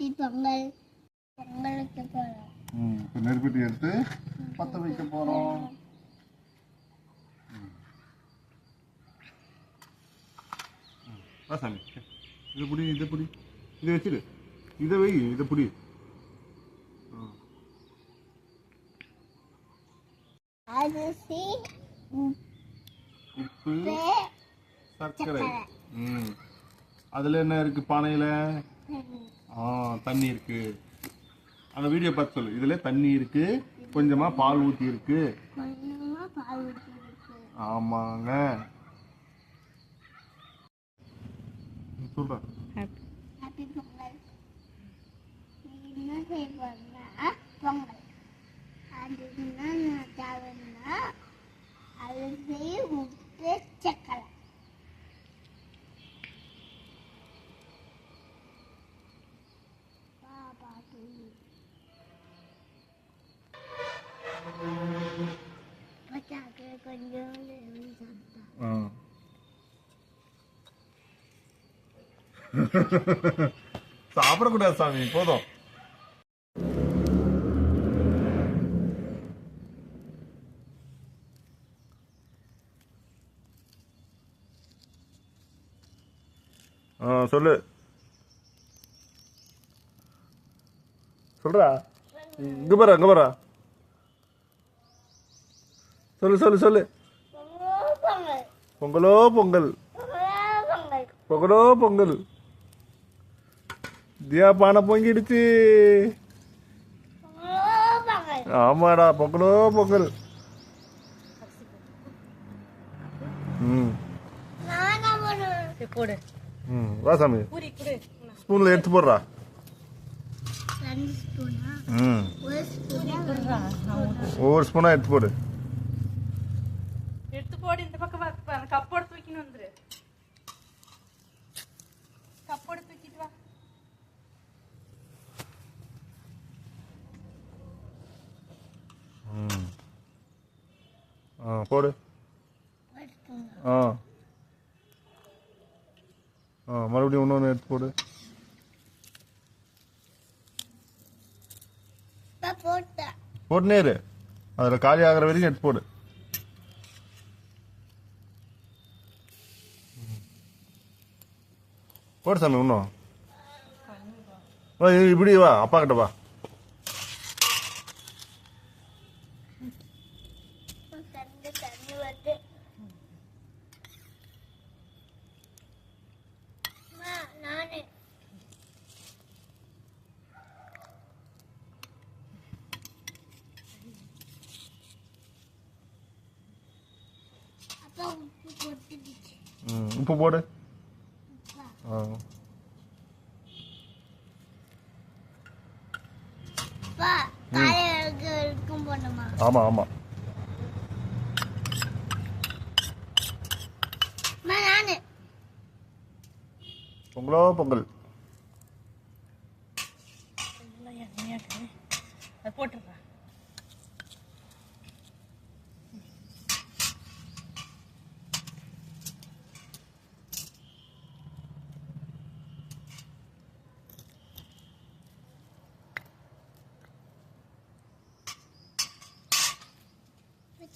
Happy Pongal. பொங்கலுக்கு போறோம். இப்போ நெருப்பட்டி எடுத்து பற்ற வைக்க போகிறோம். சாமி இதை பிடி, இதை பிடி, இதை வச்சிடு, இதை வை, இதை பிடி. அரிசி, உப்பு, சர்க்கரை. அதில் என்ன இருக்குது பானையில்? தண்ணி இருக்குது. அந்த வீடியோ பார்த்து சொல்லு. இதில் தண்ணி இருக்குது, கொஞ்சமாக பால் ஊற்றி இருக்கு. ஆமாங்க சொல்கிறேன். ஹாப்பி பொங்கல். என்ன செய்ய போறேன்னா பொங்கல். அது என்ன தேவைன்னா அரிசி, உப்பு, சர்க்கரை. கொஞ்சம் சாப்பிடக்கூடாது சாமி, போதும். சொல்லு, சொல்றா. இங்க பாரு, அங்க பாரு. சொல்லு சொல்லு சொல்லு. பொங்கலோ பொங்கல், பொங்கலோ பொங்கல். தியா பானை பொங்கிடுச்சு. ஆமாடா, பொங்கலோ பொங்கல். வா சாமி, ஸ்பூன்ல எடுத்து போடுறா. ஒவ்வொரு ஸ்பூனா எடுத்து போடு. எடுத்து போடு. இந்த பக்கம் கப்போட தூக்கின்னு வந்துரு. கப்போட தூக்கிட்டு வா. போடு. மறுபடியும் இன்னொன்று எடுத்து போடு. போட்டுனே இரு, அதில் காலி ஆகிற வரைக்கும் எடுத்து போடு. போடு சாமி, இன்னும் இப்படி வா, அப்பா கிட்ட வா. உப்பு போடு. ஆமா ஆமா. பொங்கலோ பொங்கல். போட்டுருப்பா.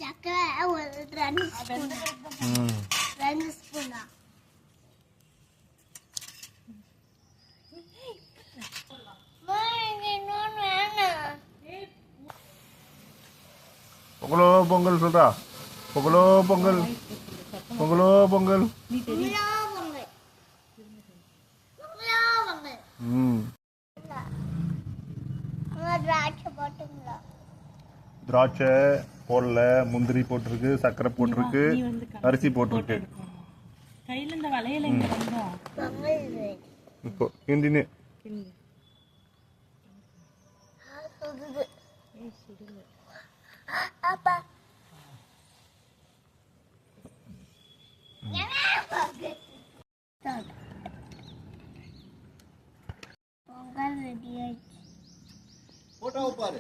சக்கரை ஒரு 2 ஸ்பூன். 2 ஸ்பூனா? பொங்கலோ பொங்கல் சொல்றா. பொங்கலோ பொங்கல், பொங்கலோ பொங்கல். திராட்சை போடல, முந்திரி போட்டிருக்கு, சர்க்கரை போட்டிருக்கு, அரிசி போட்டிருக்கு. கையில இந்த வளையல இங்க வந்தோம். இப்போ கிண்டினே அப்பா பொங்கல் ரெடி ஆயிடுச்சு. போட்டோ பாரு.